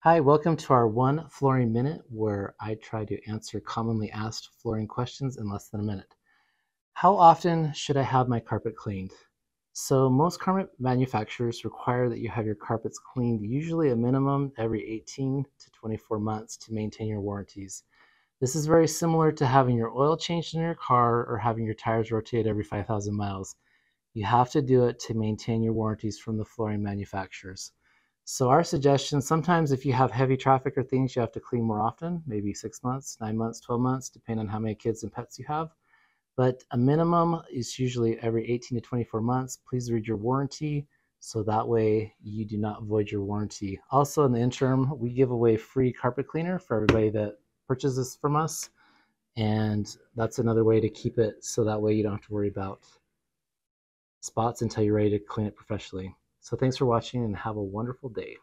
Hi, welcome to our One Flooring Minute, where I try to answer commonly asked flooring questions in less than a minute. How often should I have my carpet cleaned? So most carpet manufacturers require that you have your carpets cleaned usually a minimum every 18 to 24 months to maintain your warranties. This is very similar to having your oil changed in your car or having your tires rotated every 5,000 miles. You have to do it to maintain your warranties from the flooring manufacturers. So our suggestion, sometimes if you have heavy traffic or things, you have to clean more often, maybe 6 months, 9 months, 12 months, depending on how many kids and pets you have. But a minimum is usually every 18 to 24 months. Please read your warranty so that way you do not void your warranty. Also in the interim, we give away free carpet cleaner for everybody that purchases from us. And that's another way to keep it so that way you don't have to worry about spots until you're ready to clean it professionally. So thanks for watching and have a wonderful day.